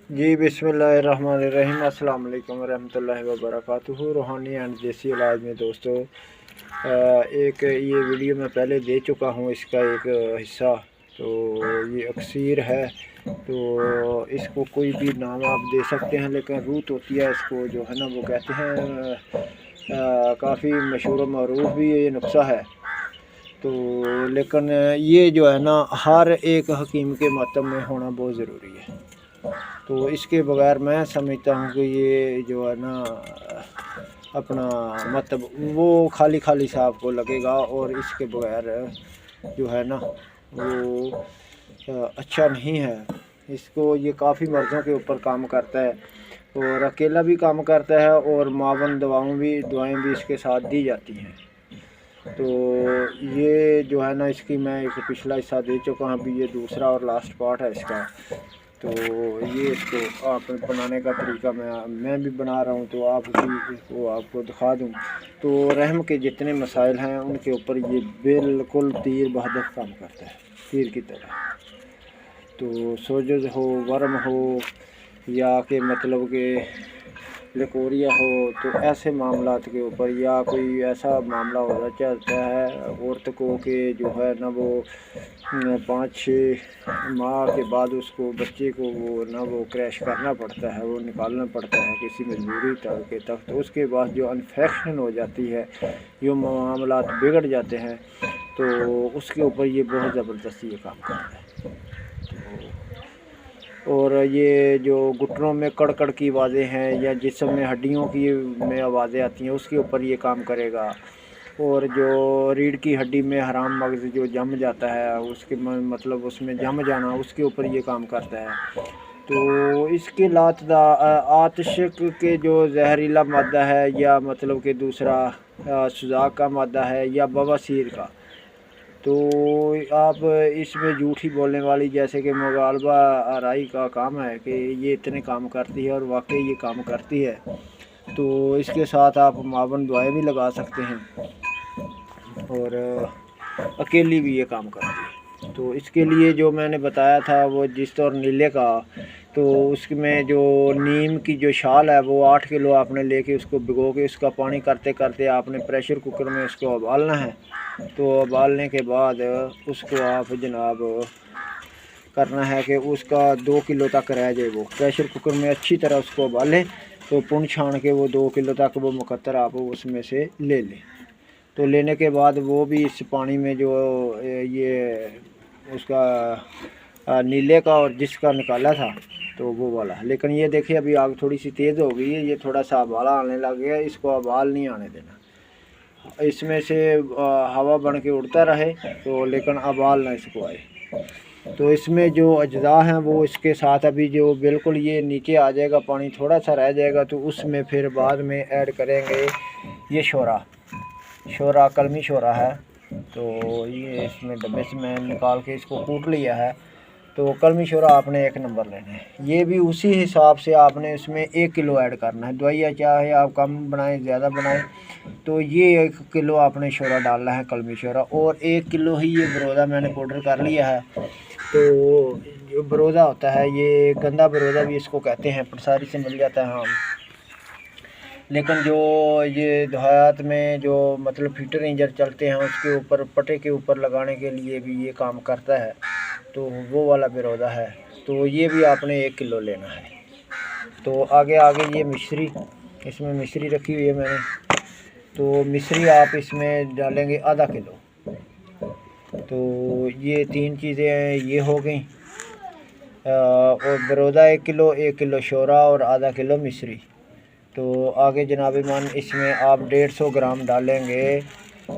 जी बिस्मिल्लाहिर्रहमानिर्रहीम, अस्सलाम वालेकुम रहमतुल्लाहि व बरकातुहू। रूहानी एंड देसी इलाज में दोस्तों एक ये वीडियो मैं पहले दे चुका हूँ, इसका एक हिस्सा। तो ये अक्सीर है, तो इसको कोई भी नाम आप दे सकते हैं, लेकिन रूत होती है इसको जो है ना वो कहते हैं। काफ़ी मशहूर व मरूफ भी ये नुस्खा है। तो लेकिन ये जो है ना हर एक हकीम के मातम में होना बहुत ज़रूरी है। तो इसके बगैर मैं समझता हूँ कि ये जो है ना अपना मतलब वो खाली खाली सा आपको लगेगा, और इसके बगैर जो है ना वो अच्छा नहीं है। इसको ये काफ़ी मर्ज़ों के ऊपर काम करता है, और अकेला भी काम करता है, और मावन दवाएं भी इसके साथ दी जाती हैं। तो ये जो है ना इसकी मैं एक पिछला हिस्सा दे चुका हूँ, अभी ये दूसरा और लास्ट पार्ट है इसका। तो ये इसको आप बनाने का तरीका मैं भी बना रहा हूँ, तो आप भी इसको आपको दिखा दूँ। तो रहम के जितने मसाइल हैं उनके ऊपर ये बिल्कुल तीर बहादुर काम करता है, तीर की तरह। तो सोजश हो, वर्म हो, या के मतलब के लिकोरिया हो, तो ऐसे मामलात के ऊपर, या कोई ऐसा मामला हो जाता है औरत को कि जो है ना वो 5-6 माह के बाद उसको बच्चे को वो ना वो क्रैश करना पड़ता है, वो निकालना पड़ता है किसी मजबूरी के तक। तो उसके बाद जो इन्फेक्शन हो जाती है, जो मामलात बिगड़ जाते हैं, तो उसके ऊपर ये बहुत ज़बरदस्ती ये काम करता है। और ये जो घुटनों में कड़कड़ की आवाज़ें हैं, या जिस्म में हड्डियों की में आवाज़ें आती हैं, उसके ऊपर ये काम करेगा। और जो रीढ़ की हड्डी में हराम मगज़ जो जम जाता है, उसके मतलब उसमें जम जाना, उसके ऊपर ये काम करता है। तो इसके आतिश के जो जहरीला मादा है, या मतलब कि दूसरा सुजाक का मादा है, या बवासीर का, तो आप इसमें झूठी बोलने वाली जैसे कि मुगालबा आराई का काम है कि ये इतने काम करती है, और वाकई ये काम करती है। तो इसके साथ आप मावन दवाएं भी लगा सकते हैं, और अकेली भी ये काम करती है। तो इसके लिए जो मैंने बताया था वो जिस्त और नीले का, तो उसमें जो नीम की जो शाल है वो 8 किलो आपने लेके उसको भिगो के उसका पानी करते करते आपने प्रेशर कुकर में उसको उबालना है। तो उबालने के बाद उसको आप जनाब करना है कि उसका 2 किलो तक रह जाए। वो प्रेशर कुकर में अच्छी तरह उसको उबालें, तो पुन छान के वो 2 किलो तक वो मुकद्दर आप उसमें से ले लें। तो लेने के बाद वो भी इस पानी में जो ये उसका नीले का और जिसका निकाला था, तो वो वाला। लेकिन ये देखिए अभी आग थोड़ी सी तेज़ हो गई है, ये थोड़ा सा उबाला आने लग गया। इसको उबाल नहीं आने देना, इसमें से हवा बन के उड़ता रहे, तो लेकिन उबाल ना इसको आए। तो इसमें जो अज्जा हैं वो इसके साथ अभी जो बिल्कुल ये नीचे आ जाएगा, पानी थोड़ा सा रह जाएगा, तो उसमें फिर बाद में ऐड करेंगे ये शोरा कलमी शोरा है। तो ये इसमें डब्बे से मैं निकाल के इसको कूट लिया है। तो कलमी शोरा आपने 1 नंबर लेना है, ये भी उसी हिसाब से आपने इसमें 1 किलो ऐड करना है। दवाइयाँ चाहे आप कम बनाएं ज़्यादा बनाएं, तो ये 1 किलो आपने शोरा डालना है, कलमी शोरा। और 1 किलो ही ये बरोदा मैंने पाउडर कर लिया है। तो जो बरोदा होता है, ये गंदा बरोदा भी इसको कहते हैं, पटसारी से मिल जाता है। हाँ, लेकिन जो ये देहात में जो मतलब फीटर रेंजर चलते हैं उसके ऊपर पटे के ऊपर लगाने के लिए भी ये काम करता है, तो वो वाला बिरोदा है। तो ये भी आपने 1 किलो लेना है। तो आगे ये मिश्री, इसमें मिश्री रखी हुई है मैंने, तो मिश्री आप इसमें डालेंगे आधा किलो। तो ये 3 चीज़ें ये हो गई, और बरोदा 1 किलो, 1 किलो शोरा और आधा किलो मिश्री। तो आगे जनाब ईमान इसमें आप 150 ग्राम डालेंगे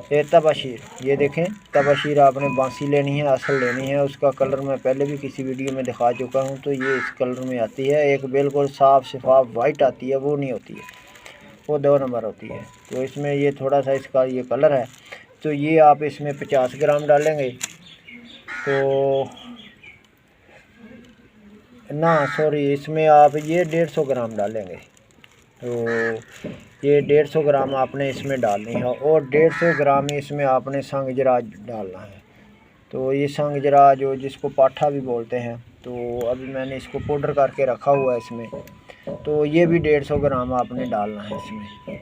ये तबाशीर। ये देखें, तबाशीर आपने बांसी लेनी है, असल लेनी है। उसका कलर मैं पहले भी किसी वीडियो में दिखा चुका हूँ। तो ये इस कलर में आती है, एक बिल्कुल साफ़ शफाफ वाइट आती है, वो नहीं होती है, वो 2 नंबर होती है। तो इसमें ये थोड़ा सा इसका ये कलर है, तो ये आप इसमें 50 ग्राम डालेंगे। तो ना सॉरी, इसमें आप ये 150 ग्राम डालेंगे। तो ये 150 ग्राम आपने इसमें डालनी है, और 150 ग्राम इसमें आपने संग जरा डालना है। तो ये संग जरा जो जिसको पाठा भी बोलते हैं, तो अभी मैंने इसको पाउडर करके रखा हुआ है इसमें। तो ये भी 150 ग्राम आपने डालना है इसमें।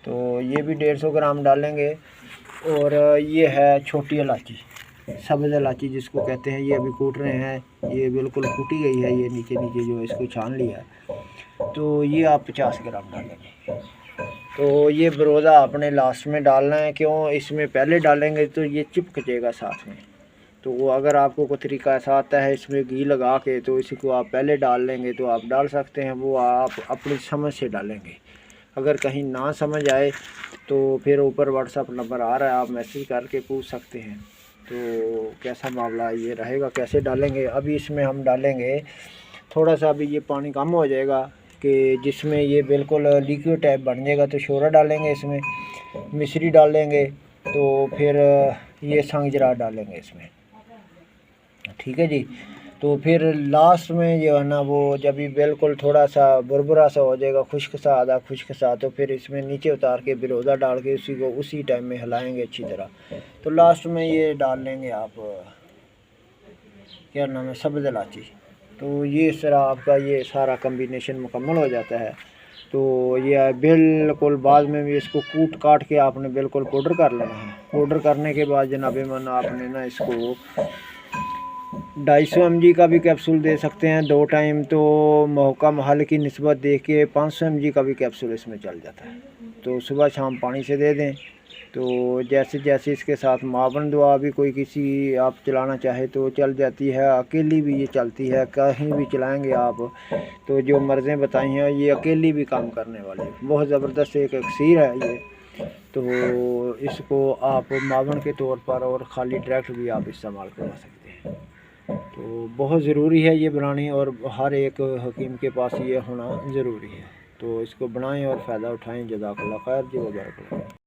तो ये भी 150 ग्राम डालेंगे। और ये है छोटी इलायची, सब्ज़ इलायची जिसको कहते हैं, ये अभी कूट रहे हैं, ये बिल्कुल कूटी गई है, ये नीचे नीचे जो इसको छान लिया है। तो ये आप 50 ग्राम डालेंगे। तो ये बरोदा आपने लास्ट में डालना है, क्यों इसमें पहले डालेंगे तो ये चिपक साथ में। तो वो अगर आपको कोई तरीका ऐसा आता है इसमें घी लगा के, तो इसी को आप पहले डाल लेंगे तो आप डाल सकते हैं, वो आप अपनी समझ से डालेंगे। अगर कहीं ना समझ आए तो फिर ऊपर व्हाट्सअप नंबर आ रहा है, आप मैसेज करके पूछ सकते हैं। तो कैसा मामला ये रहेगा, कैसे डालेंगे। अभी इसमें हम डालेंगे थोड़ा सा, अभी ये पानी कम हो जाएगा कि जिसमें ये बिल्कुल लिक्विड टाइप बन जाएगा, तो शोरा डालेंगे इसमें, मिश्री डालेंगे, तो फिर ये संगजरा डालेंगे इसमें, ठीक है जी। तो फिर लास्ट में जो है ना, वो जब ये बिल्कुल थोड़ा सा बुरबुरा सा हो जाएगा, खुश्क सा, आधा खुश्क सा, तो फिर इसमें नीचे उतार के बिरोदा डाल के उसी को उसी टाइम में हिलाएंगे अच्छी तरह। तो लास्ट में ये डाल लेंगे आप, क्या नाम है, सब्ज़ इलायची। तो ये इस तरह आपका ये सारा कम्बिनेशन मुकम्मल हो जाता है। तो ये बिल्कुल बाद में भी इसको कूट काट के आपने बिल्कुल पाउडर कर लेना है। पाउडर करने के बाद जनाब मन आपने ना इसको 250 mg का भी कैप्सूल दे सकते हैं 2 टाइम, तो मौका महल की निस्बत देख के 500 mg का भी कैप्सूल इसमें चल जाता है। तो सुबह शाम पानी से दे दें। तो जैसे जैसे इसके साथ मावन दुआ भी कोई किसी आप चलाना चाहे तो चल जाती है, अकेली भी ये चलती है, कहीं भी चलाएंगे आप। तो जो मर्ज़ें बताई हैं ये अकेली भी काम करने वाली है, बहुत ज़बरदस्त एक अक्सीर है ये। तो इसको आप मावन के तौर पर और ख़ाली डायरेक्ट भी आप इस्तेमाल करवा सकते हैं। तो बहुत ज़रूरी है ये बनानी, और हर एक हकीम के पास ये होना ज़रूरी है। तो इसको बनाएं और फ़ायदा उठाएं। जज़ाकल्लाह खैर जी व बारक।